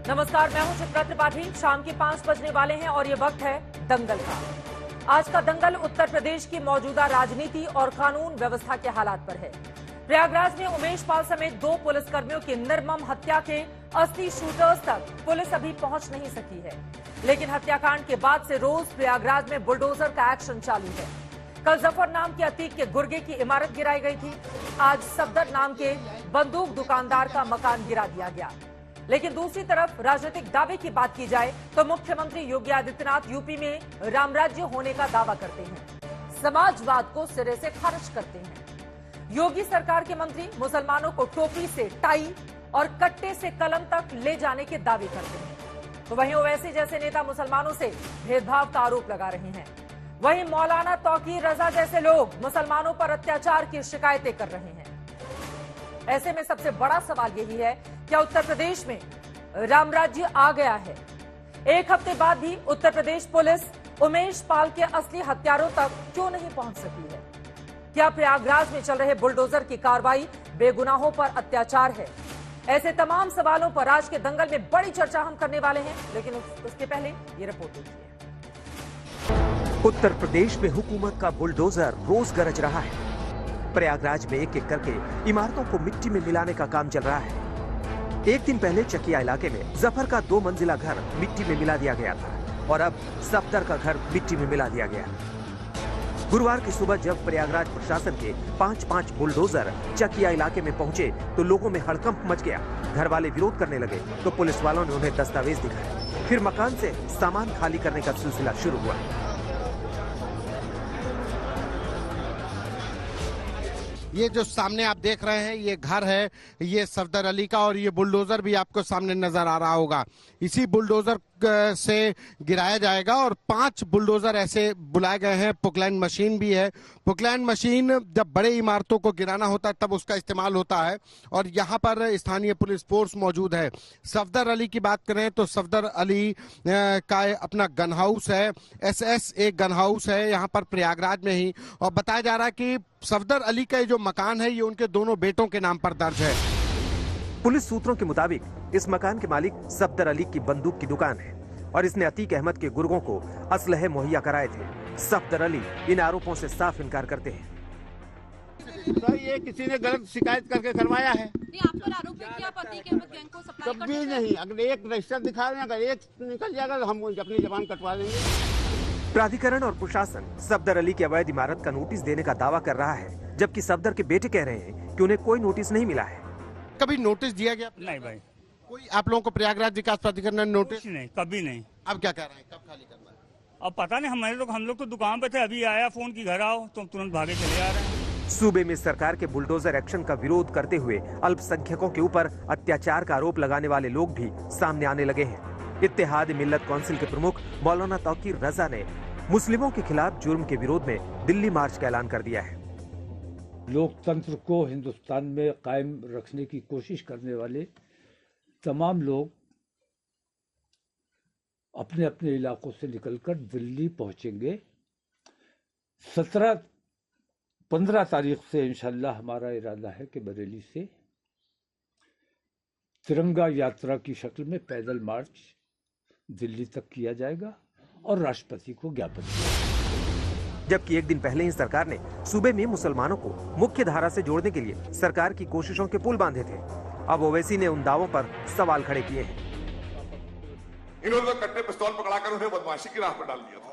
नमस्कार, मैं हूं चित्रा त्रिपाठी। शाम के 5 बजने वाले हैं और ये वक्त है दंगल का। आज का दंगल उत्तर प्रदेश की मौजूदा राजनीति और कानून व्यवस्था के हालात पर है। प्रयागराज में उमेश पाल समेत 2 पुलिसकर्मियों की निर्मम हत्या के असली शूटर्स तक पुलिस अभी पहुंच नहीं सकी है, लेकिन हत्याकांड के बाद से रोज प्रयागराज में बुलडोजर का एक्शन चालू है। कल जफर नाम के अतीक के गुर्गे की इमारत गिराई गई थी। आज सफदर नाम के बंदूक दुकानदार का मकान गिरा दिया गया। लेकिन दूसरी तरफ राजनीतिक दावे की बात की जाए तो मुख्यमंत्री योगी आदित्यनाथ यूपी में रामराज्य होने का दावा करते हैं, समाजवाद को सिरे से खारिज करते हैं। योगी सरकार के मंत्री मुसलमानों को टोपी से टाई और कट्टे से कलम तक ले जाने के दावे करते हैं, तो वहीं ओवैसी जैसे नेता मुसलमानों से भेदभाव का आरोप लगा रहे हैं। वहीं मौलाना तौकीर रजा जैसे लोग मुसलमानों पर अत्याचार की शिकायतें कर रहे हैं। ऐसे में सबसे बड़ा सवाल यही है, क्या उत्तर प्रदेश में रामराज्य आ गया है? एक हफ्ते बाद भी उत्तर प्रदेश पुलिस उमेश पाल के असली हत्यारों तक क्यों नहीं पहुंच सकी है? क्या प्रयागराज में चल रहे बुलडोजर की कार्रवाई बेगुनाहों पर अत्याचार है? ऐसे तमाम सवालों पर आज के दंगल में बड़ी चर्चा हम करने वाले हैं, लेकिन उसके पहले ये रिपोर्ट देखिए। उत्तर प्रदेश में हुकूमत का बुलडोजर रोज गरज रहा है। प्रयागराज में एक एक करके इमारतों को मिट्टी में मिलाने का काम चल रहा है। एक दिन पहले चकिया इलाके में जफर का 2 मंजिला घर मिट्टी में मिला दिया गया था और अब सफदर का घर मिट्टी में मिला दिया गया। गुरुवार की सुबह जब प्रयागराज प्रशासन के 5 बुलडोजर चकिया इलाके में पहुंचे तो लोगों में हड़कंप मच गया। घर वाले विरोध करने लगे तो पुलिस वालों ने उन्हें दस्तावेज दिखाए। फिर मकान से सामान खाली करने का सिलसिला शुरू हुआ। ये जो सामने आप देख रहे हैं ये घर है, ये सफदर अली का, और ये बुलडोजर भी आपको सामने नजर आ रहा होगा। इसी बुलडोजर से गिराया जाएगा और 5 बुलडोजर ऐसे बुलाए गए हैं। पुकलैंड मशीन भी है। पुकलैंड मशीन जब बड़े इमारतों को गिराना होता है तब उसका इस्तेमाल होता है और यहाँ पर स्थानीय पुलिस फोर्स मौजूद है। सफदर अली की बात करें तो सफदर अली का अपना गन हाउस है, SS एक गन हाउस है यहाँ पर प्रयागराज में ही, और बताया जा रहा है कि सफदर अली का जो मकान है ये उनके दोनों बेटों के नाम पर दर्ज है। पुलिस सूत्रों के मुताबिक इस मकान के मालिक सफदर अली की बंदूक की दुकान है और इसने अतीक अहमद के गुर्गों को असलहे मुहैया कराए थे। सफदर अली इन आरोपों से साफ इनकार करते हैं। तो ये किसी ने गलत शिकायत करके करवाया है। आप पर आरोप है कि आप अतीक अहमद गैंग को सप्लाई करते हैं। कभी नहीं, अगर एक रजिस्टर दिखा रहे हैं, अगर एक निकल जाएगा तो हम अपनी जबान कटवा देंगे। प्राधिकरण और प्रशासन सफदर अली की अवैध इमारत का नोटिस देने का दावा कर रहा है, जबकि सफदर के बेटे कह रहे हैं कि उन्हें कोई नोटिस नहीं मिला है। कभी नोटिस दिया गया? नहीं भाई, कोई आप लोगों को प्रयागराज विकास प्राधिकरण ने नोटिस? नहीं, कभी नहीं। अब क्या कह रहे हैं, कब खाली करना है? अब पता नहीं, हम लोग तो दुकान पे थे, अभी आया फोन की घर आओ तो तुरंत भागे चले आ रहे हैं। सूबे में सरकार के बुलडोजर एक्शन का विरोध करते हुए अल्पसंख्यकों के ऊपर अत्याचार का आरोप लगाने वाले लोग भी सामने आने लगे हैं। इत्तेहाद मिल्लत काउंसिल के प्रमुख मौलाना तौकीर रजा ने मुस्लिमों के खिलाफ जुर्म के विरोध में दिल्ली मार्च का ऐलान कर दिया है। लोकतंत्र को हिंदुस्तान में कायम रखने की कोशिश करने वाले तमाम लोग अपने अपने इलाकों से निकलकर दिल्ली पहुंचेंगे। 15 तारीख से इंशाल्लाह हमारा इरादा है कि बरेली से तिरंगा यात्रा की शक्ल में पैदल मार्च दिल्ली तक किया जाएगा और राष्ट्रपति को ज्ञापन किया जाएगा। जबकि एक दिन पहले ही सरकार ने सूबे में मुसलमानों को मुख्य धारा से जोड़ने के लिए सरकार की कोशिशों के पुल बांधे थे। अब ओवैसी ने उन दावों पर सवाल खड़े किए हैं। इन्होंने कट्टे पिस्तौल पकड़ाकर उन्हें बदमाशी की राह पर डाल दिया था।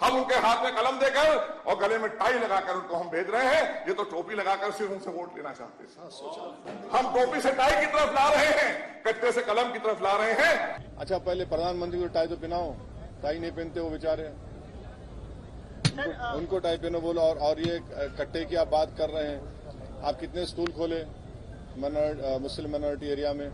हम उनके हाथ में कलम देकर और गले में टाई लगाकर उनको हम भेज रहे हैं। ये तो टोपी लगाकर सिर्फ उनसे वोट लेना चाहते हैं। हम टोपी से टाई की तरफ ला रहे हैं, कट्टे से कलम की तरफ ला रहे हैं। अच्छा, पहले प्रधानमंत्री को टाई तो पहनाओ, टाई नहीं पहनते वो बेचारे, उनको टाई पहनो बोलो। और ये कट्टे की आप बात कर रहे हैं, आप कितने स्कूल खोले मुस्लिम माइनॉरिटी एरिया में?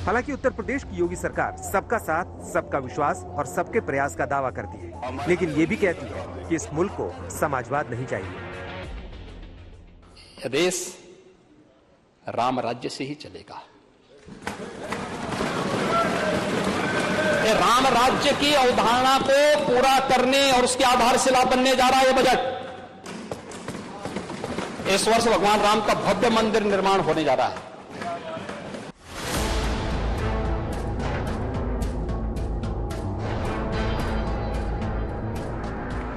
हालांकि उत्तर प्रदेश की योगी सरकार सबका साथ, सबका विश्वास और सबके प्रयास का दावा करती है, लेकिन ये भी कहती है कि इस मुल्क को समाजवाद नहीं चाहिए। यह देश राम राज्य से ही चलेगा। राम राज्य की अवधारणा को पूरा करने और उसकी आधारशिला बनने जा रहा है यह बजट। इस वर्ष भगवान राम का भव्य मंदिर निर्माण होने जा रहा है।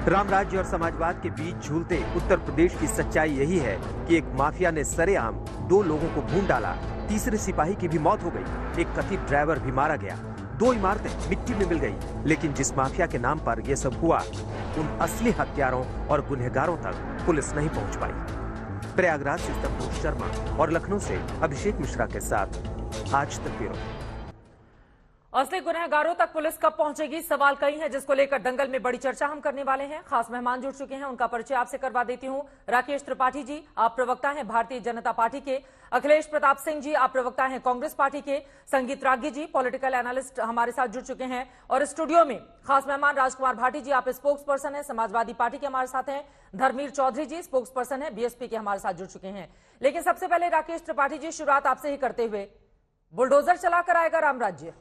रामराज्य और समाजवाद के बीच झूलते उत्तर प्रदेश की सच्चाई यही है कि एक माफिया ने सरेआम 2 लोगों को भून डाला, तीसरे सिपाही की भी मौत हो गई, एक कथित ड्राइवर भी मारा गया, 2 इमारतें मिट्टी में मिल गई। लेकिन जिस माफिया के नाम पर यह सब हुआ, उन असली हत्यारों और गुनहगारों तक पुलिस नहीं पहुंच पाई। प्रयागराज से संतोष शर्मा और लखनऊ से अभिषेक मिश्रा के साथ आज तक ब्यूरो। असली गुनहगारों तक पुलिस कब पहुंचेगी, सवाल कई हैं, जिसको लेकर दंगल में बड़ी चर्चा हम करने वाले हैं। खास मेहमान जुड़ चुके हैं, उनका परिचय आपसे करवा देती हूं। राकेश त्रिपाठी जी, आप प्रवक्ता हैं भारतीय जनता पार्टी के। अखिलेश प्रताप सिंह जी, आप प्रवक्ता हैं कांग्रेस पार्टी के। संगीत रागी जी, पॉलिटिकल एनालिस्ट, हमारे साथ जुड़ चुके हैं। और स्टूडियो में खास मेहमान राजकुमार भाटी जी, आप स्पोक्स पर्सन है समाजवादी पार्टी के, हमारे साथ हैं। धर्मवीर चौधरी जी, स्पोक्स पर्सन है बीएसपी के, हमारे साथ जुड़ चुके हैं। लेकिन सबसे पहले राकेश त्रिपाठी जी, शुरुआत आपसे ही करते हुए, बुलडोजर चलाकर आएगा राम राज्य?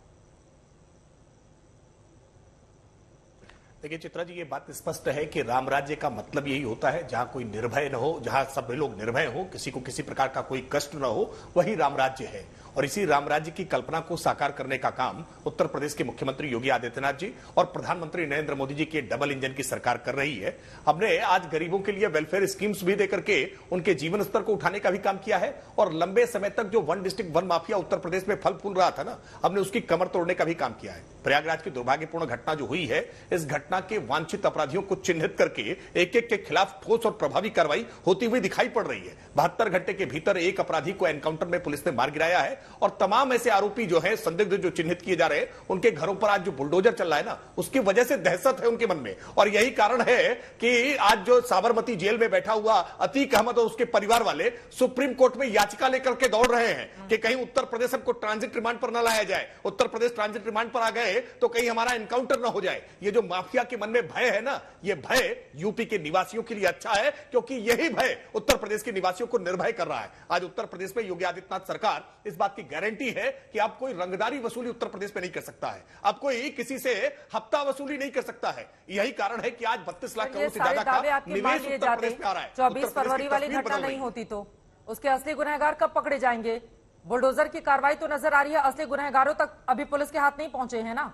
देखिए चित्रा जी, ये बात स्पष्ट है कि राम राज्य का मतलब यही होता है जहां कोई निर्भय न हो, जहां सब लोग निर्भय हो, किसी को किसी प्रकार का कोई कष्ट न हो, वही राम राज्य है। और इसी राम राज्य की कल्पना को साकार करने का काम उत्तर प्रदेश के मुख्यमंत्री योगी आदित्यनाथ जी और प्रधानमंत्री नरेंद्र मोदी जी की डबल इंजन की सरकार कर रही है। हमने आज गरीबों के लिए वेलफेयर स्कीम्स भी देकर के उनके जीवन स्तर को उठाने का भी काम किया है। और लंबे समय तक जो 1 डिस्ट्रिक्ट 1 माफिया उत्तर प्रदेश में फल फूल रहा था ना, हमने उसकी कमर तोड़ने का भी काम किया है। प्रयागराज की दुर्भाग्यपूर्ण घटना जो हुई है, इस घटना के वांछित अपराधियों को चिन्हित करके एक एक के खिलाफ ठोस और प्रभावी कार्रवाई होती हुई दिखाई पड़ रही है। 72 घंटे के भीतर एक अपराधी को एनकाउंटर में पुलिस ने मार गिराया है। और तमाम ऐसे आरोपी जो हैं, संदिग्ध जो चिन्हित किए जा रहे हैं, उनके घरों पर आज जो बुलडोजर चल रहा है ना, उसकी वजह से दहशत है उनके मन में। और यही कारण है कि आज जो साबरमती जेल में बैठा हुआ अतीक अहमद और उसके परिवार वाले सुप्रीम कोर्ट में याचिका लेकर के दौड़ रहे हैं कि कहीं उत्तर प्रदेश हमको ट्रांजिट रिमांड पर न लाया जाए। उत्तर प्रदेश ट्रांजिट रिमांड पर आ गए तो कहीं हमारा एनकाउंटर न हो जाए। ये जो माफिया के मन में भय है ना, ये भय यूपी के निवासियों के लिए अच्छा है, क्योंकि यही भय उत्तर प्रदेश के निवासियों को निर्भय कर रहा है। आज उत्तर प्रदेश में योगी आदित्यनाथ सरकार इस बात की गारंटी है कि आप कोई रंगदारी वसूली उत्तर प्रदेश में नहीं कर सकता है, आप कोई किसी से हफ्ता वसूली नहीं कर सकता है। यही कारण है कि आज 32 लाख करोड़ से ज्यादा का निवेश उत्तर प्रदेश में आ रहा है। 24 फरवरी वाली घटना नहीं होती तो उसके असली गुनहगार कब पकड़े जाएंगे? बुलडोजर की कार्रवाई तो नजर आ रही है, असली गुनहगारों तक अभी पुलिस के हाथ नहीं पहुंचे हैं ना।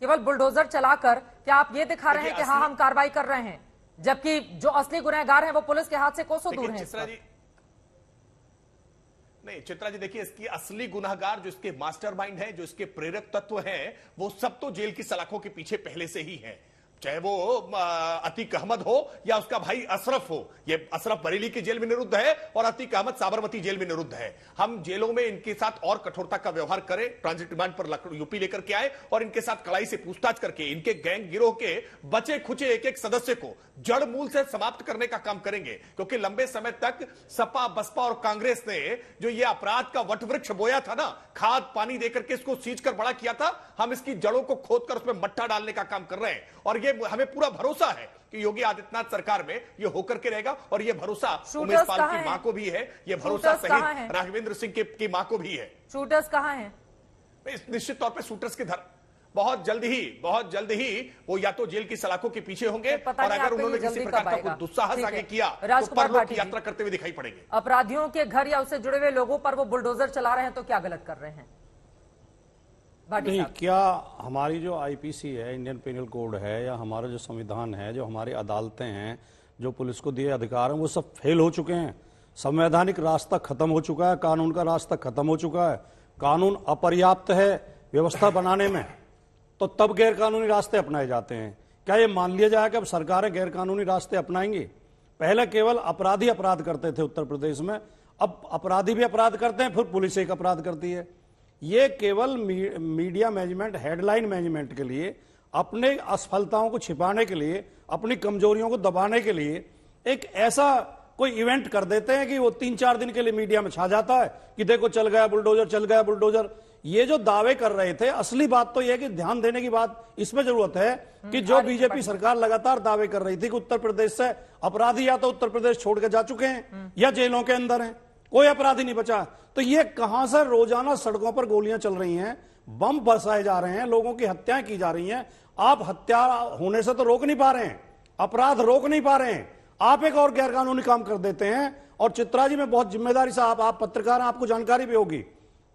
केवल बुलडोजर चलाकर क्या आप ये दिखा रहे हैं कि हाँ हम कार्रवाई कर रहे हैं, जबकि जो असली गुनहगार हैं वो पुलिस के हाथ से कोसों दूर हैं? नहीं चित्रा जी, देखिए इसकी असली गुनहगार जो इसके मास्टरमाइंड है, जो इसके प्रेरक तत्व हैं, वो सब तो जेल की सलाखों के पीछे पहले से ही है। चाहे वो अतीक अहमद हो या उसका भाई अशरफ हो। ये अशरफ बरेली की जेल में निरुद्ध है और अतीक अहमद साबरमती जेल में निरुद्ध है। हम जेलों में इनके साथ और कठोरता का व्यवहार करें, ट्रांजिट रिमांड पर यूपी लेकर के आए और इनके साथ कड़ाई से पूछताछ करके इनके गैंग गिरोह के बचे खुचे एक एक सदस्य को जड़ मूल से समाप्त करने का काम करेंगे। क्योंकि लंबे समय तक सपा बसपा और कांग्रेस ने जो ये अपराध का वटवृक्ष बोया था ना, खाद पानी देकर के इसको सींच कर बड़ा किया था, हम इसकी जड़ों को खोदकर उसमें मट्ठा डालने का काम कर रहे हैं। और ये हमें पूरा भरोसा है कि योगी आदित्यनाथ सरकार में ये होकर के रहेगा। और ये भरोसा उमेश पाल की मां को भी है, ये भरोसा सहित राघवेंद्र सिंह की मां को भी है। शूटर्स कहां हैं? निश्चित तौर पे शूटर्स के बहुत जल्द ही वो या तो जेल की सलाखों के पीछे होंगे और अगर उन्होंने किसी प्रकार का कोई दुस्साहस आगे किया तो परलोक की यात्रा करते हुए दिखाई पड़ेंगे। अपराधियों के घर या उससे जुड़े हुए लोगों पर वो बुलडोजर चला रहे हैं तो क्या गलत कर रहे हैं? नहीं, क्या हमारी जो आईपीसी है, इंडियन पेनल कोड है, या हमारा जो संविधान है, जो हमारी अदालतें हैं, जो पुलिस को दिए अधिकार हैं, वो सब फेल हो चुके हैं? संवैधानिक रास्ता खत्म हो चुका है, कानून का रास्ता खत्म हो चुका है, कानून अपर्याप्त है व्यवस्था बनाने में, तो तब गैर कानूनी रास्ते अपनाए जाते हैं। क्या ये मान लिया जाए कि अब सरकारें गैर कानूनी रास्ते अपनाएंगी? पहले केवल अपराधी अपराध करते थे उत्तर प्रदेश में, अब अपराधी भी अपराध करते हैं, फिर पुलिस एक अपराध करती है। ये केवल मीडिया मैनेजमेंट, हेडलाइन मैनेजमेंट के लिए, अपने असफलताओं को छिपाने के लिए, अपनी कमजोरियों को दबाने के लिए एक ऐसा कोई इवेंट कर देते हैं कि वो 3-4 दिन के लिए मीडिया में छा जाता है कि देखो चल गया बुलडोजर, चल गया बुलडोजर। ये जो दावे कर रहे थे, असली बात तो यह कि ध्यान देने की बात इसमें जरूरत है कि जो बीजेपी सरकार लगातार दावे कर रही थी कि उत्तर प्रदेश से अपराधी या तो उत्तर प्रदेश छोड़ के जा चुके हैं या जेलों के अंदर हैं, कोई अपराधी नहीं बचा, तो ये कहां से रोजाना सड़कों पर गोलियां चल रही हैं, बम बरसाए जा रहे हैं, लोगों की हत्याएं की जा रही हैं। आप हत्या होने से तो रोक नहीं पा रहे हैं, अपराध रोक नहीं पा रहे हैं, आप एक और गैर कानूनी काम कर देते हैं। और चित्रा जी, में बहुत जिम्मेदारी से आप पत्रकार हैं, आपको जानकारी भी होगी,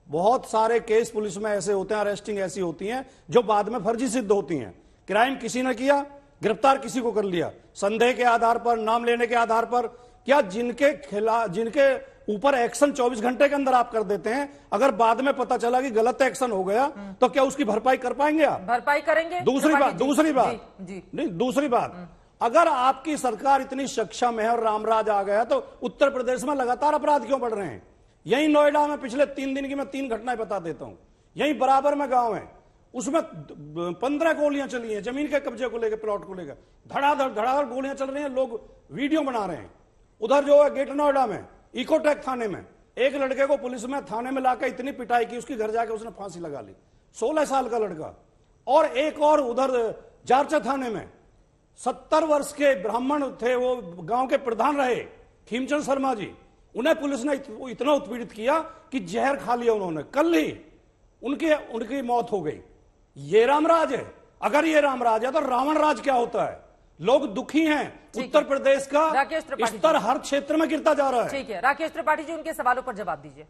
बहुत सारे केस पुलिस में ऐसे होते हैं, अरेस्टिंग ऐसी होती हैं जो बाद में फर्जी सिद्ध होती हैं। क्राइम किसी ने किया, गिरफ्तार किसी को कर लिया संदेह के आधार पर, नाम लेने के आधार पर। क्या जिनके ऊपर एक्शन 24 घंटे के अंदर आप कर देते हैं, अगर बाद में पता चला कि गलत एक्शन हो गया तो क्या उसकी भरपाई कर पाएंगे आप? भरपाई करेंगे? दूसरी बात, अगर आपकी सरकार इतनी सक्षम है और रामराज आ गया तो उत्तर प्रदेश में लगातार अपराध क्यों बढ़ रहे हैं? यही नोएडा में पिछले 3 दिन की मैं 3 घटनाएं बता देता हूं। यही बराबर में गांव है, उसमें 15 गोलियां चली हैं जमीन के कब्जे को लेकर, प्लॉट को लेकर, धड़ाधड़ गोलियां चल रही हैं, लोग वीडियो बना रहे हैं। उधर जो है ग्रेटर नोएडा में इकोटेक थाने में एक लड़के को पुलिस में थाने में लाकर इतनी पिटाई की, उसकी घर जाकर उसने फांसी लगा ली, 16 साल का लड़का। और एक और उधर जारचा थाने में 70 वर्ष के ब्राह्मण थे, वो गांव के प्रधान रहे, खीमचंद शर्मा जी, उन्हें पुलिस ने इतना उत्पीड़ित किया कि जहर खा लिया उन्होंने, कल ही उनकी मौत हो गई। ये रामराज है? अगर ये रामराज है तो रावण राज क्या होता है? लोग दुखी हैं, उत्तर प्रदेश का स्तर हर क्षेत्र में गिरता जा रहा है। ठीक है, राकेश त्रिपाठी जी, उनके सवालों पर जवाब दीजिए।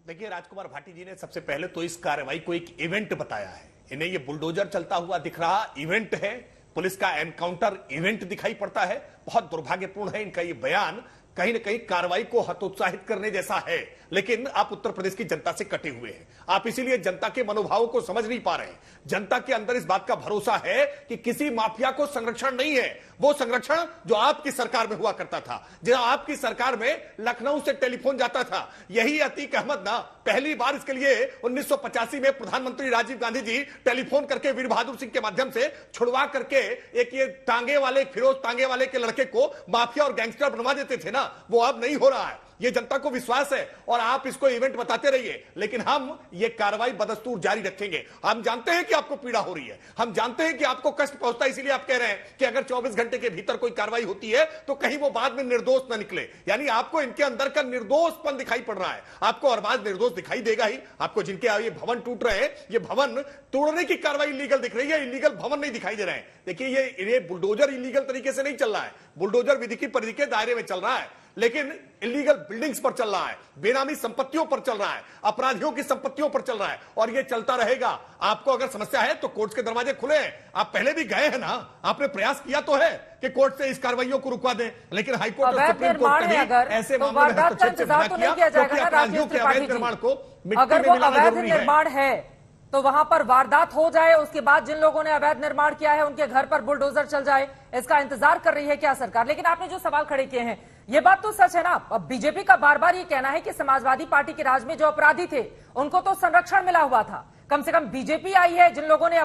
देखिए, राजकुमार भाटी जी ने सबसे पहले तो इस कार्रवाई को एक इवेंट बताया है। इन्हें ये बुलडोजर चलता हुआ दिख रहा इवेंट है, पुलिस का एनकाउंटर इवेंट दिखाई पड़ता है। बहुत दुर्भाग्यपूर्ण है इनका ये बयान, कहीं ना कहीं कार्रवाई को हतोत्साहित करने जैसा है। लेकिन आप उत्तर प्रदेश की जनता से कटे हुए हैं, आप इसीलिए जनता के मनोभावों को समझ नहीं पा रहे हैं। जनता के अंदर इस बात का भरोसा है कि किसी माफिया को संरक्षण नहीं है, वो संरक्षण जो आपकी सरकार में हुआ करता था, जहां आपकी सरकार में लखनऊ से टेलीफोन जाता था। यही अतीक अहमद ना पहली बार इसके लिए 1985 में प्रधानमंत्री राजीव गांधी जी टेलीफोन करके वीर बहादुर सिंह के माध्यम से छुड़वा करके एक ये टांगे वाले, फिरोज टांगे वाले के लड़के को माफिया और गैंगस्टर बनवा देते थे ना, वो अब नहीं हो रहा है। ये जनता को विश्वास है और आप इसको इवेंट बताते रहिए, लेकिन हम ये कार्रवाई बदस्तूर जारी रखेंगे। हम जानते हैं कि आपको पीड़ा हो रही है, हम जानते हैं कि आपको कष्ट पहुंचता है, इसीलिए आप कह रहे हैं कि अगर 24 घंटे के भीतर कोई कार्रवाई होती है तो कहीं वो बाद में निर्दोष न निकले। यानी आपको इनके अंदर का निर्दोषपन दिखाई पड़ रहा है, आपको अरबाज निर्दोष दिखाई देगा ही। आपको जिनके ये भवन टूट रहे हैं, ये भवन तोड़ने की कार्रवाई इलीगल दिख रही है, इलीगल भवन नहीं दिखाई दे रहे हैं। देखिए, ये बुलडोजर इलीगल तरीके से नहीं चल रहा है, बुलडोजर विधि की परिधि के दायरे में चल रहा है, लेकिन इलीगल बिल्डिंग्स पर चल रहा है, बेनामी संपत्तियों पर चल रहा है, अपराधियों की संपत्तियों पर चल रहा है, और ये चलता रहेगा। आपको अगर समस्या है तो कोर्ट के दरवाजे खुले हैं, आप पहले भी गए हैं ना, आपने प्रयास किया तो है कि कोर्ट से इस कार्रवाइयों को रुकवा दें, लेकिन हाईकोर्ट और सुप्रीम कोर्ट ने ऐसे मामलों में हस्तक्षेप से मना किया, क्योंकि अपराधियों के अवैध निर्माण को मिट्टी में मिलाना जरूरी है। तो वहां पर वारदात हो जाए, उसके बाद जिन लोगों ने अवैध निर्माण किया है उनके घर पर बुलडोजर चल जाए, इसका इंतजार कर रही है क्या सरकार? लेकिन आपने जो सवाल खड़े किए हैं, ये बात तो सच है ना। अब बीजेपी का बार बार ये कहना है कि समाजवादी पार्टी के राज में जो अपराधी थे उनको तो संरक्षण मिला हुआ था। कम से कम बीजेपी आई है, जिन लोगों ने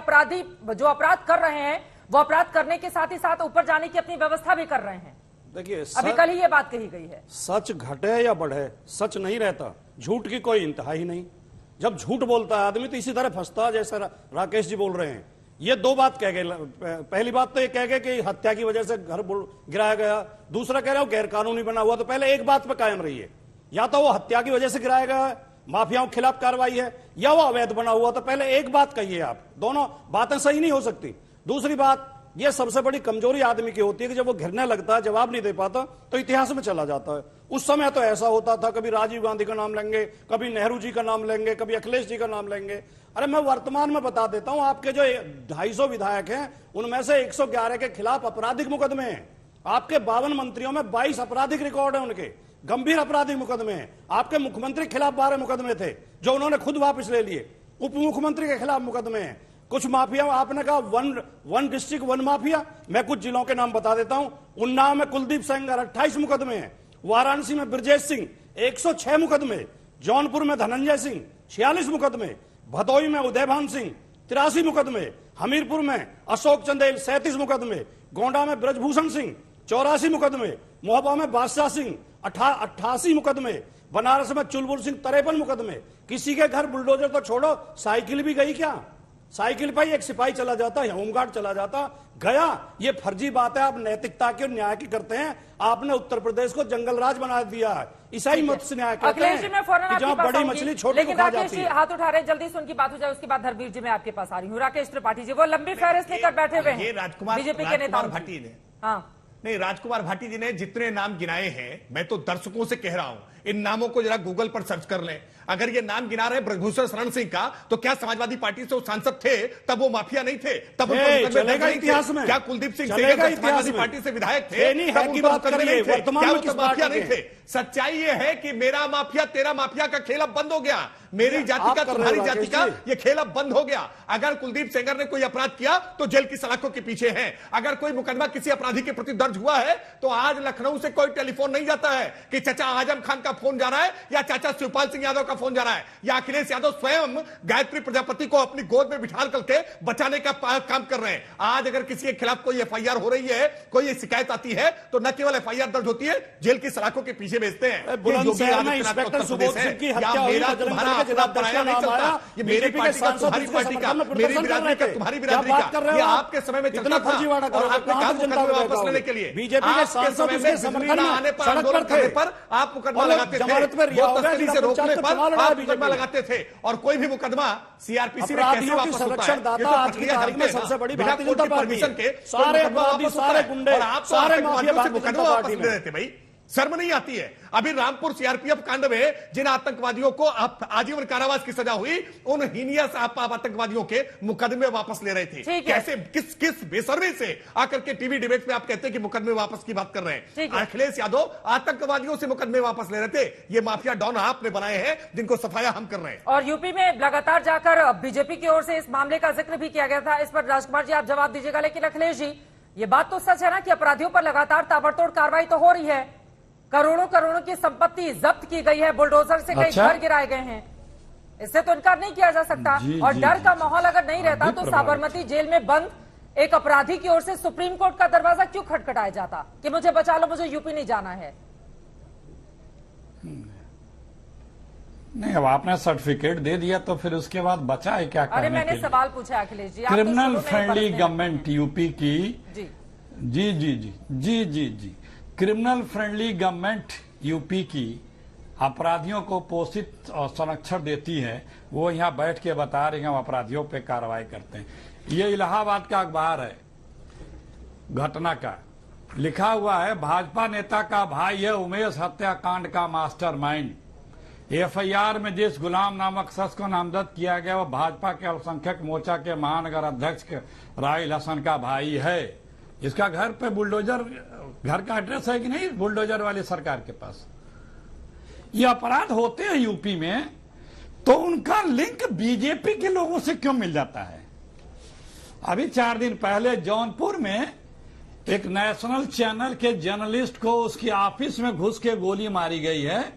जो अपराध कर रहे हैं वो अपराध करने के साथ ही साथ ऊपर जाने की अपनी व्यवस्था भी कर रहे हैं। देखिए, अभी कल ही ये बात कही गई है। सच घटे या बढ़े, सच नहीं रहता, झूठ की कोई इंतहा ही नहीं। जब झूठ बोलता है आदमी तो इसी तरह फंसता है, जैसा राकेश जी बोल रहे हैं। ये दो बात कह गए, पहली बात तो ये कह गए कि हत्या की वजह से घर गिराया गया, दूसरा कह रहे हो गैर कानूनी बना हुआ। तो पहले एक बात पे कायम रहिए, या तो वो हत्या की वजह से गिराया गया है, माफियाओं के खिलाफ कार्रवाई है, या वो अवैध बना हुआ। तो पहले एक बात कहिए आप, दोनों बातें सही नहीं हो सकती। दूसरी बात, ये सबसे बड़ी कमजोरी आदमी की होती है कि जब वो घिरने लगता है, जवाब नहीं दे पाता, तो इतिहास में चला जाता है। उस समय तो ऐसा होता था, कभी राजीव गांधी का नाम लेंगे, कभी नेहरू जी का नाम लेंगे, कभी अखिलेश जी का नाम लेंगे। अरे मैं वर्तमान में बता देता हूं, आपके जो 250 विधायक हैं उनमें से 111 के खिलाफ आपराधिक मुकदमे हैं। आपके 52 मंत्रियों में 22 आपराधिक रिकॉर्ड है, उनके गंभीर आपराधिक मुकदमे हैं। आपके मुख्यमंत्री के खिलाफ 12 मुकदमे थे जो उन्होंने खुद वापस ले लिए। उप मुख्यमंत्री के खिलाफ मुकदमे हैं। कुछ माफिया, आपने कहा वन डिस्ट्रिक्ट वन माफिया, मैं कुछ जिलों के नाम बता देता हूं। उन्नाव में कुलदीप सेंगर 28 मुकदमे हैं, वाराणसी में ब्रजेश सिंह 106 मुकदमे, जौनपुर में धनंजय सिंह 46 मुकदमे, भदोई में उदयभान सिंह 83 मुकदमे, हमीरपुर में अशोक चंदेल 37 मुकदमे, गोंडा में ब्रजभूषण सिंह 84 मुकदमे, मोहबा में बादशाह सिंह 88 मुकदमे, बनारस में चुलबुल सिंह 53 मुकदमे। किसी के घर बुलडोजर तो छोड़ो, साइकिल भी गई क्या? साइकिल पर एक सिपाही चला जाता, होमगार्ड चला जाता, गया। ये फर्जी बात है, आप नैतिकता की और न्याय की करते हैं। आपने उत्तर प्रदेश को जंगल राज बना दिया है, ईसाई मत से न्याय करते हैं कि जहां बड़ी मछली छोटी को खा जाती है। हाथ उठा रहे, जल्दी से उनकी बात हो जाए, उसके बाद धर्मवीर जी मैं आपके पास आ रही हूँ। राकेश त्रिपाठी जी, वो लंबी फहरिस्त लेकर बैठे हुए हैं बीजेपी के नेता भाटी ने। हाँ नहीं, राजकुमार भाटी जी ने जितने नाम गिनाए हैं, मैं तो दर्शकों से कह रहा हूं, इन नामों को जरा गूगल पर सर्च कर लें। अगर ये नाम गिना रहे ब्रजभूषण शरण सिंह का, तो क्या समाजवादी पार्टी से वो सांसद थे तब वो माफिया नहीं थे? तब चलेगा इतिहास में? क्या कुलदीप सिंह सेंगर समाजवादी पार्टी से विधायक थे? माफिया नहीं थे? सच्चाई ये है कि मेरा माफिया तेरा माफिया का खेल अब बंद हो गया। मेरी जाति का तुम्हारी जाति का ये खेल अब बंद हो गया। अगर कुलदीप सेंगर ने कोई अपराध किया तो जेल की सलाखों के पीछे हैं। अगर कोई मुकदमा किसी अपराधी के प्रति दर्ज हुआ है तो आज लखनऊ से कोई टेलीफोन नहीं जाता है कि चाचा आजम खान का फोन जा रहा है या चाचा शिवपाल सिंह यादव का फोन जा रहा है या अखिलेश यादव स्वयं गायत्री प्रजापति को अपनी गोद में बिठा करके बचाने का काम कर रहे हैं। आज अगर किसी के खिलाफ कोई एफआईआर हो रही है, कोई शिकायत आती है, तो न केवल एफआईआर दर्ज होती है, जेल की सलाखों के पीछे भेजते हैं। मेरी पार्टी का तुम्हारी पार्टी का, मेरी बिरादरी का तुम्हारी बिरादरी का, ये आपके समय में चलता था और आपने कहा मुकदमा वापस लेने के लिए। बीजेपी के सांसद उसके समर्थन में आने पर आंदोलन करने पर आप मुकदमा लगाते थे, तस्करी से रोकने पर आप मुकदमा लगाते थे और कोई भी मुकदमा सीआरपीसी में कैसे वापस होता है? ये तो आज की तारीख में सबसे बड़ी भारतीय जनता पार्टी के सारे अपराधी, सारे गुंडे, सारे माफिया मुकदमा वापस ले रहे थे। भाई शर्म नहीं आती है? अभी रामपुर सीआरपीएफ कांड में जिन आतंकवादियों को आजीवन कारावास की सजा हुई, उन हीनियस आतंकवादियों के मुकदमे वापस ले रहे थे। कैसे, किस बेसर्मी से आकर के टीवी डिबेट में आप कहते हैं कि मुकदमे वापस की बात कर रहे हैं? अखिलेश यादव आतंकवादियों से मुकदमे वापस ले रहे थे। ये माफिया डॉन आपने बनाए हैं जिनको सफाया हम कर रहे हैं। और यूपी में लगातार जाकर बीजेपी की ओर से इस मामले का जिक्र भी किया गया था। इस पर राजकुमार जी आप जवाब दीजिएगा। लेकिन अखिलेश जी, ये बात तो सच है ना कि अपराधियों पर लगातार ताबड़तोड़ कार्रवाई तो हो रही है, करोड़ों करोड़ों की संपत्ति जब्त की गई है, बुलडोजर से कई घर गिराए गए हैं, इससे तो इनकार नहीं किया जा सकता। और डर का माहौल अगर नहीं रहता तो साबरमती जेल में बंद एक अपराधी की ओर से सुप्रीम कोर्ट का दरवाजा क्यों खटखटाया जाता कि मुझे बचा लो, मुझे यूपी नहीं जाना है? नहीं, अब आपने सर्टिफिकेट दे दिया तो फिर उसके बाद बचा है क्या? अरे मैंने सवाल पूछा Akhilesh ji. Criminal friendly government UP की जी क्रिमिनल फ्रेंडली गवर्नमेंट यूपी की अपराधियों को पोषित और संरक्षण देती है। वो यहाँ बैठ के बता रहे हैं हम अपराधियों पे कार्रवाई करते हैं। ये इलाहाबाद का अखबार है, घटना का लिखा हुआ है, भाजपा नेता का भाई है उमेश हत्याकांड का मास्टरमाइंड। एफआईआर में जिस गुलाम नामक शख्स को नामजद किया गया वो भाजपा के अल्पसंख्यक मोर्चा के महानगर अध्यक्ष राहिल हसन का भाई है। इसका घर पे बुलडोजर, घर का एड्रेस है कि नहीं बुलडोजर वाली सरकार के पास? ये अपराध होते हैं यूपी में तो उनका लिंक बीजेपी के लोगों से क्यों मिल जाता है? अभी 4 दिन पहले जौनपुर में एक नेशनल चैनल के जर्नलिस्ट को उसकी ऑफिस में घुस के गोली मारी गई है।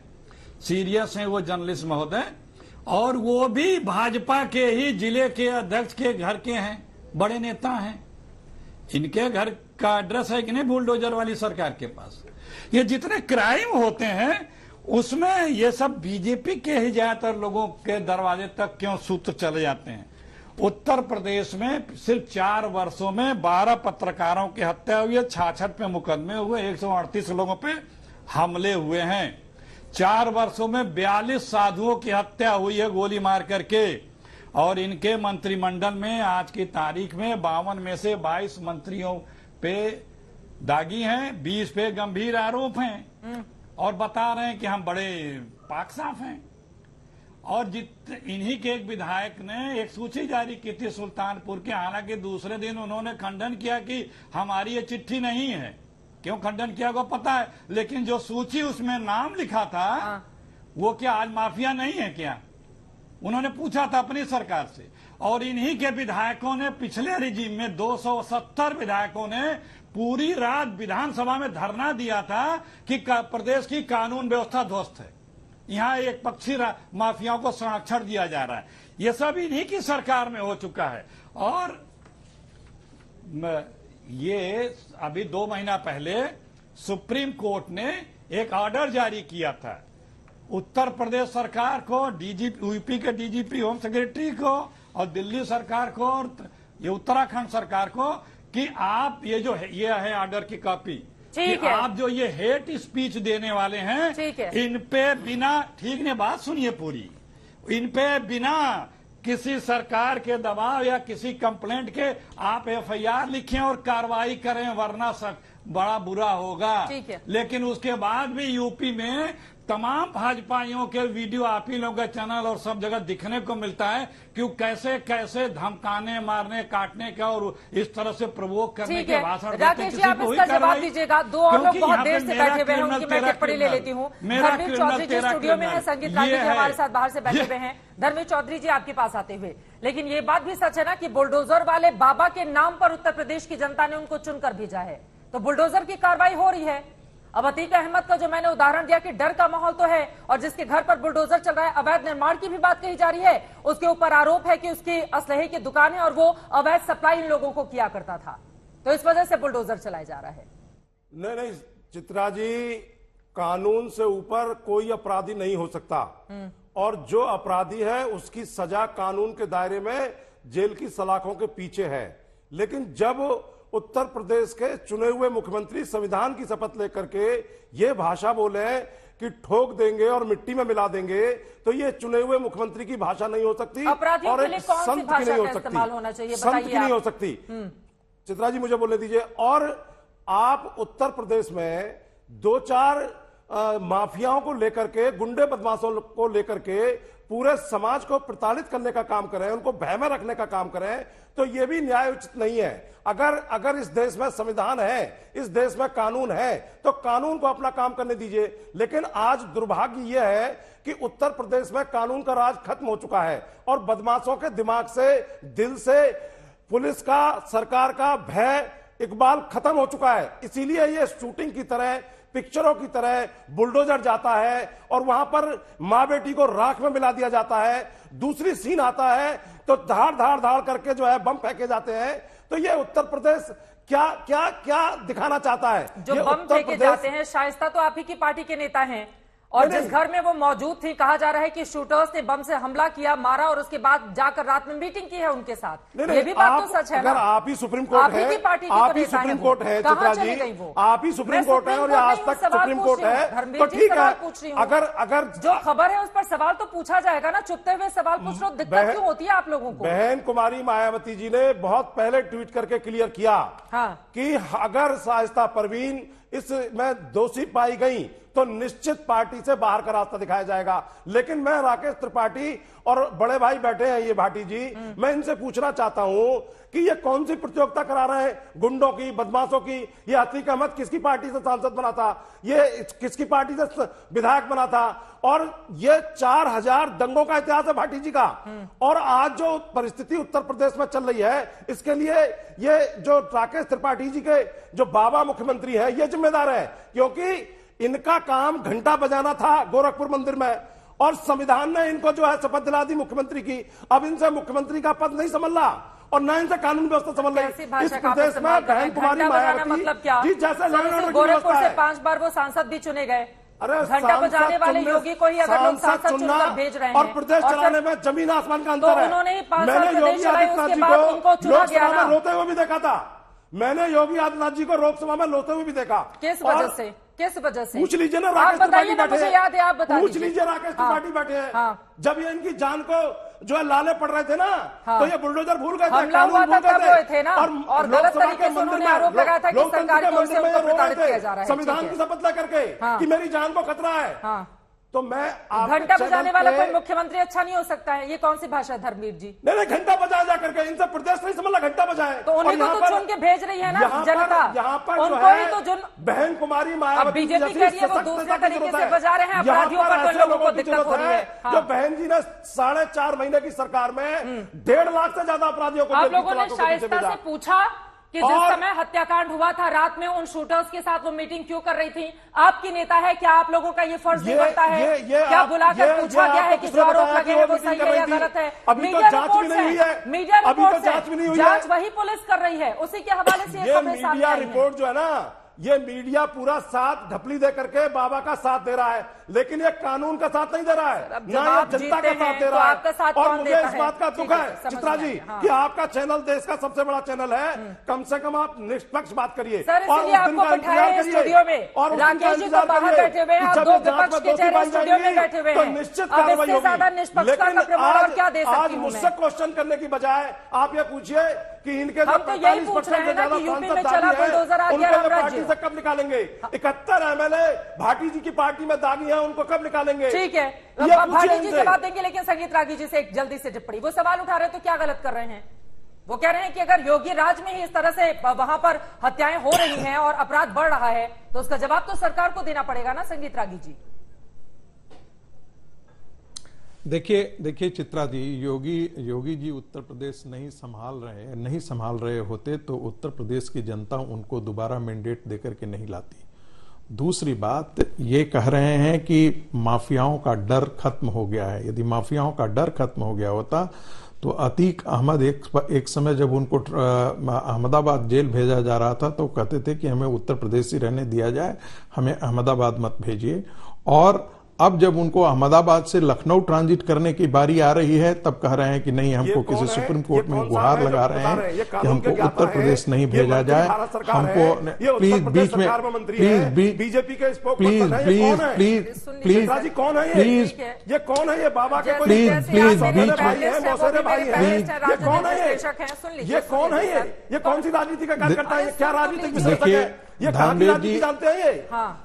सीरियस है वो जर्नलिस्ट महोदय, और वो भी भाजपा के ही जिले के अध्यक्ष के घर के हैं, बड़े नेता हैं। इनके घर का एड्रेस है कि नहीं बुलडोजर वाली सरकार के पास? ये जितने क्राइम होते हैं उसमें ये सब बीजेपी के ही ज्यादातर लोगों के दरवाजे तक क्यों सूत्र चले जाते हैं? उत्तर प्रदेश में सिर्फ 4 वर्षों में 12 पत्रकारों की हत्या हुई है, 66 पे मुकदमे हुए, 138 लोगों पे हमले हुए हैं। 4 वर्षों में 42 साधुओं की हत्या हुई है गोली मार करके। और इनके मंत्रिमंडल में आज की तारीख में 52 में से 22 मंत्रियों पे दागी हैं, 20 पे गंभीर आरोप हैं और बता रहे हैं कि हम बड़े पाक साफ हैं। और इन्हीं के एक विधायक ने एक सूची जारी की थी सुल्तानपुर के, हालांकि दूसरे दिन उन्होंने खंडन किया कि हमारी ये चिट्ठी नहीं है। क्यों खंडन किया वो पता है, लेकिन जो सूची उसमें नाम लिखा था वो क्या आज माफिया नहीं है क्या? उन्होंने पूछा था अपनी सरकार से। और इन्हीं के विधायकों ने पिछले रिजीम में 270 विधायकों ने पूरी रात विधानसभा में धरना दिया था कि प्रदेश की कानून व्यवस्था ध्वस्त है, यहाँ एक पक्षी माफियाओं को संरक्षण दिया जा रहा है। ये सब इन्हीं की सरकार में हो चुका है। और ये अभी 2 महीना पहले सुप्रीम कोर्ट ने एक ऑर्डर जारी किया था उत्तर प्रदेश सरकार को, डीजीपी, यूपी के डीजीपी, होम सेक्रेटरी को और दिल्ली सरकार को और ये उत्तराखंड सरकार को कि आप ये जो है, ये है ऑर्डर की कॉपी, कि आप जो ये हेट स्पीच देने वाले हैं इन पे बिना, ठीक ने बात सुनिए पूरी, इन पे बिना किसी सरकार के दबाव या किसी कंप्लेंट के आप एफआईआर लिखें और कार्रवाई करें, वरना बड़ा बुरा होगा। लेकिन उसके बाद भी यूपी में तमाम भाजपाइयों के वीडियो आप ही लोगों के चैनल और सब जगह दिखने को मिलता है कि कैसे कैसे धमकाने, मारने, काटने का और इस तरह से प्रवोक करने के भाषण देते हैं। राकेश जी, आप इसका जवाब दीजिएगा। दो और लोग बहुत देर से बैठे हुए हैं, उनकी मैं टिप्पणी ले लेती हूँ। धर्मेंद्र चौधरी जी स्टूडियो में है, संगीत राठी जी हमारे साथ बाहर से बैठे हुए हैं। धर्मेंद्र चौधरी जी, आपके पास आते हुए, लेकिन ये बात भी सच है ना कि बुलडोजर वाले बाबा के नाम पर उत्तर प्रदेश की जनता ने उनको चुनकर भेजा है, तो बुलडोजर की कार्रवाई हो रही है। अब अतीक अहमद का जो मैंने उदाहरण दिया कि डर का माहौल तो है, और जिसके घर पर बुलडोजर चल रहा है, अवैध निर्माण की भी बात कही जा रही है, उसके ऊपर आरोप है कि उसकी असलहे की दुकान है और वो अवैध सप्लाई इन लोगों को किया करता था, तो इस वजह से बुलडोजर चलाया जा रहा है। नहीं, चित्रा जी, कानून से ऊपर कोई अपराधी नहीं हो सकता, और जो अपराधी है उसकी सजा कानून के दायरे में जेल की सलाखों के पीछे है। लेकिन जब उत्तर प्रदेश के चुने हुए मुख्यमंत्री संविधान की शपथ लेकर के ये भाषा बोले कि ठोक देंगे और मिट्टी में मिला देंगे, तो ये चुने हुए मुख्यमंत्री की भाषा नहीं हो सकती और एक संत की नहीं हो सकती, संत की नहीं हो सकती। चित्रा जी, मुझे बोलने दीजिए। और आप उत्तर प्रदेश में 2-4 माफियाओं को लेकर के, गुंडे बदमाशों को लेकर के पूरे समाज को प्रताड़ित करने का काम करें, उनको भय में रखने का काम करें, तो यह भी न्याय उचित नहीं है। अगर इस देश में संविधान है, इस देश में कानून है, तो कानून को अपना काम करने दीजिए। लेकिन आज दुर्भाग्य यह है कि उत्तर प्रदेश में कानून का राज खत्म हो चुका है और बदमाशों के दिमाग से, दिल से पुलिस का, सरकार का भय, इकबाल खत्म हो चुका है। इसीलिए ये शूटिंग की तरह, पिक्चरों की तरह बुलडोजर जाता है और वहां पर मां बेटी को राख में मिला दिया जाता है। दूसरी सीन आता है तो धाड़ धाड़ धाड़ करके जो है बम फेंके जाते हैं। तो ये उत्तर प्रदेश क्या क्या क्या दिखाना चाहता है? जो बम फेंके जाते हैं, शाइस्ता तो आप ही की पार्टी के नेता हैं, और जिस घर में वो मौजूद थी, कहा जा रहा है कि शूटर्स ने बम से हमला किया, मारा, और उसके बाद जाकर रात में मीटिंग की है उनके साथ। ये भी बात तो सच है ना? अगर आप ही सुप्रीम कोर्ट है, आप ही सुप्रीम कोर्ट है चित्रा जी, आप ही सुप्रीम कोर्ट है और ये आज तक सुप्रीम कोर्ट है, तो ठीक है। अगर जो खबर है उस पर सवाल तो पूछा जाएगा ना, चुपते हुए सवाल पूछ रहे हो, दिक्कत क्यों होती है आप लोगों को? बहन कुमारी मायावती जी ने बहुत पहले ट्वीट करके क्लियर किया कि अगर शाइस्ता परवीन इसमें दोषी पाई गई तो निश्चित पार्टी से बाहर का रास्ता दिखाया जाएगा। लेकिन मैं राकेश त्रिपाठी और बड़े भाई बैठे हैं ये भाटी जी, मैं इनसे पूछना चाहता हूं कि ये कौन सी प्रतियोगिता करा रहे हैं? गुंडों की, बदमाशों की? ये अतीक अहमद किसकी पार्टी से सांसद बना था? ये किसकी पार्टी से विधायक बना था? और ये 4000 दंगों का इतिहास है भाटी जी का। और आज जो परिस्थिति उत्तर प्रदेश में चल रही है, इसके लिए ये जो राकेश त्रिपाठी जी के जो बाबा मुख्यमंत्री है, ये जिम्मेदार है, क्योंकि इनका काम घंटा बजाना था गोरखपुर मंदिर में, और संविधान ने इनको जो है शपथ दिला दी मुख्यमंत्री की। अब इनसे मुख्यमंत्री का पद नहीं संभल रहा और न इनसे कानून व्यवस्था संभल रही। इस प्रदेश में बहन कुमारी मायावती मतलब क्या? जैसे गोरखपुर से 5 बार वो सांसद भी चुने गए। घंटा बजाने वाले योगी को ही अगर लोग सांसद चुनकर भेज रहे हैं और प्रदेश चलाने में जमीन आसमान का अंतर है। उन्होंने ही 5 साल प्रदेश चलाए, उसके बाद उनको चुना गया ना। रोते हुए भी देखा था मैंने, योगी आदित्यनाथ जी को लोकसभा में रोते हुए भी देखा। किस वजह से? किस वजह से? पूछ लीजिए ना, राकेश त्रिपाठी बैठे हैं, याद है, आप बता पूछ लीजिए, राकेश त्रिपाठी बैठे हैं। जब ये इनकी जान को जो है लाले पड़ रहे थे ना, तो ये बुलडोजर भूल गए थे, कानून भूल गए थे ना, और गलत तरीके से उन्होंने आरोप लगाया था कि सरकार की ओर से उनको प्रताड़ित किया जा रहा है संविधान की शपथ लेकर के कि मेरी जान को खतरा है। तो मैं घंटा बजाने वाला कोई मुख्यमंत्री अच्छा नहीं हो सकता है? ये कौन सी भाषा है धर्मवीर जी? नहीं, घंटा बजाया जा करके इनसे प्रदेश नहीं समझ, घंटा बजाए तो उन्हीं को तो चुन के भेज रही है ना जनता। यहाँ पर उनको ही तो चुन बहन कुमारी मायावती बीजेपी कह रही है वो दूसरे तरीके से बजा रहे हैं, अपराधियों पर तो लोगों को दिक्कत हो रही है। जो बहन जी ने 4.5 महीने की सरकार में 1.5 लाख से ज्यादा अपराधियों को, आप लोगों ने शाइस्ता से पूछा कि जिस समय हत्याकांड हुआ था रात में उन शूटर्स के साथ वो मीटिंग क्यों कर रही थी? आपकी नेता है, क्या आप लोगों का ये फर्ज नहीं बनता है? क्या बुलाकर पूछा गया है कि जो आरोप लगे हैं वो सही है या गलत है? मीडिया रिपोर्ट है, मीडिया रिपोर्ट, जांच वही पुलिस कर रही है, उसी के हवाले से ये खबरें सामने आई हैं। रिपोर्ट जो है ना, ये मीडिया पूरा साथ ढपली दे करके बाबा का साथ दे रहा है, लेकिन ये कानून का साथ नहीं दे रहा है, ना ये जनता का साथ दे रहा है। और मुझे इस बात का दुख है चित्रा जी कि आपका चैनल देश का सबसे बड़ा चैनल है, कम से कम आप निष्पक्ष बात करिए। और आपको बिठाया है स्टूडियो में, और राकेश जी तो बाहर बैठे हुए हैं, आप दो विपक्ष के चेहरे स्टूडियो में बैठे हुए हैं, निश्चित कार्रवाई होगी। निष्पक्षता का प्रमाण और क्या दे सकती हूं? मुझसे क्वेश्चन करने की बजाय आप ये पूछिए कि इनके हम तो यही पूछ रहे हैं ना कि यूपी में चला बुलडोजर आ गया राम राज्य, पार्टी से कब निकालेंगे? 71 एमएलए भाटी जी की पार्टी में दागी है, उनको कब निकालेंगे? ठीक है, भाटी जी जवाब देंगे, लेकिन संगीत रागी जी से एक जल्दी से टिप्पणी। वो सवाल उठा रहे तो क्या गलत कर रहे हैं? वो कह रहे हैं कि अगर योगी राज में ही इस तरह से वहां पर हत्याएं हो रही हैं और अपराध बढ़ रहा है तो उसका जवाब तो सरकार को देना पड़ेगा ना, संगीत रागी जी। देखिए चित्रा जी, योगी जी उत्तर प्रदेश नहीं संभाल रहे होते तो उत्तर प्रदेश की जनता उनको दोबारा मैंडेट देकर के नहीं लाती। दूसरी बात ये कह रहे हैं कि माफियाओं का डर खत्म हो गया है। यदि माफियाओं का डर खत्म हो गया होता तो अतीक अहमद एक समय जब उनको अहमदाबाद जेल भेजा जा रहा था तो कहते थे कि हमें उत्तर प्रदेश ही रहने दिया जाए, हमें अहमदाबाद मत भेजिए। और अब जब उनको अहमदाबाद से लखनऊ ट्रांजिट करने की बारी आ रही है तब कह रहे हैं कि नहीं, हमको किसी सुप्रीम कोर्ट में गुहार लगा रहे हैं कि हमको उत्तर प्रदेश नहीं भेजा जाए, हमको प्लीज बीच में बीजेपी के प्लीज कौन है ये कौन है? ये बाबा के प्लीज बीच में मौसेरे भाई है, ये कौन है? ये कौन है? ये कौन सी राजनीति का कार्यकर्ता है? क्या राजनीतिक विश्लेषक है? ये कहाँ की राजनीति जानते हैं?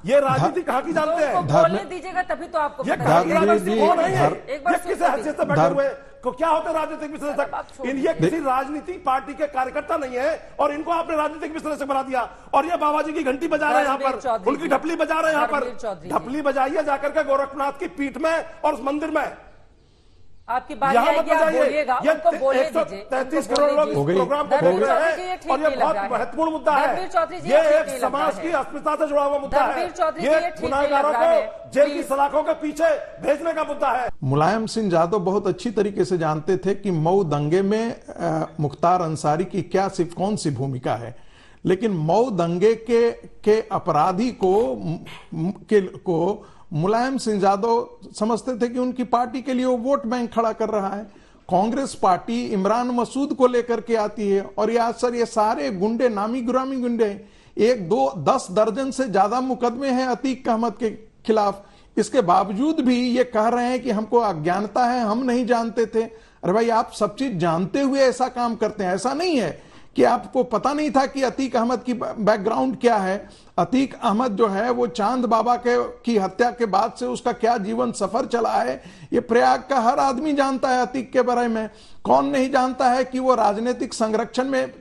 ये राजनीति कहाँ की जानते हैं? बोलने दीजिएगा तभी तो आपको ये कौन है? ये किस हैसियत से बैठे हुए को क्या होते हैं राजनीतिक विश्लेषक? ये किसी राजनीतिक पार्टी के कार्यकर्ता नहीं है और इनको आपने राजनीतिक विश्लेषक बना दिया। और ये बाबा जी की घंटी बजा रहे हैं यहाँ पर, उनकी ढपली बजा रहे हैं यहाँ पर। ढपली बजाइए जाकर के गोरखनाथ की पीठ में और उस मंदिर में। आपकी बात बोलिएगा, उनको बोलने दीजिए। 33 करोड़ लोग प्रोग्राम को देख रहे हैं और ये बहुत महत्वपूर्ण मुद्दा है। ये एक समाज की अस्मिता से जुड़ा हुआ मुद्दा है। ये गुनाहगारों को जेल की सलाखों के पीछे भेजने का मुद्दा है। मुलायम सिंह यादव बहुत अच्छी तरीके से जानते थे कि मऊ दंगे में मुख्तार अंसारी की क्या सिर्फ कौन सी भूमिका है, लेकिन मऊ दंगे के अपराधी को मुलायम सिंह यादव समझते थे कि उनकी पार्टी के लिए वो वोट बैंक खड़ा कर रहा है। कांग्रेस पार्टी इमरान मसूद को लेकर के आती है और ये सारे गुंडे, नामी गुरामी गुंडे, 1, 2, 10 दर्जन से ज्यादा मुकदमे हैं अतीक अहमद के खिलाफ। इसके बावजूद भी ये कह रहे हैं कि हमको अज्ञानता है, हम नहीं जानते थे। अरे भाई, आप सब चीज जानते हुए ऐसा काम करते हैं। ऐसा नहीं है कि आपको पता नहीं था कि अतीक अहमद की बैकग्राउंड क्या है। अतीक अहमद जो है वो चांद बाबा की हत्या के बाद से उसका क्या जीवन सफर चला है, ये प्रयाग का हर आदमी जानता है। अतीक के बारे में कौन नहीं जानता है कि वो राजनीतिक संरक्षण में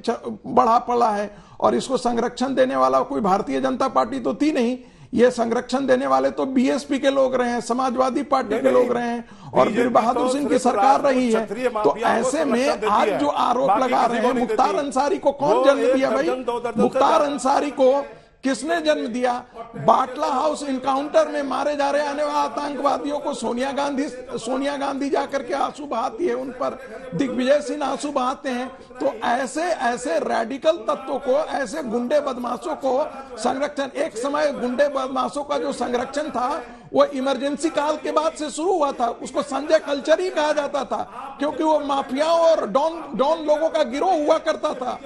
बढ़ा पड़ा है और इसको संरक्षण देने वाला कोई भारतीय जनता पार्टी तो थी नहीं। ये संरक्षण देने वाले तो बीएसपी के लोग रहे हैं, समाजवादी पार्टी के लोग रहे हैं और वीर बहादुर सिंह की सरकार रही है। तो ऐसे में आज जो आरोप लगा रहे हैं, मुख्तार अंसारी को कौन जन्म दिया भाई? मुख्तार अंसारी को किसने जन्म दिया? बाटला हाउस इनकाउंटर में मारे जा रहे आने वाले आतंकवादियों को सोनिया गांधी जाकर के आंसू बहाती है उन पर, दिग्विजय सिंह आंसू बहाते हैं। तो ऐसे रेडिकल तत्वों को, ऐसे गुंडे बदमाशों को संरक्षण, एक समय गुंडे बदमाशों का जो संरक्षण था वो इमरजेंसी काल के बाद से शुरू हुआ था। उसको संजय कल्चर ही कहा जाता था क्योंकि वो माफियाओं और डॉन लोगों का गिरोह हुआ करता था।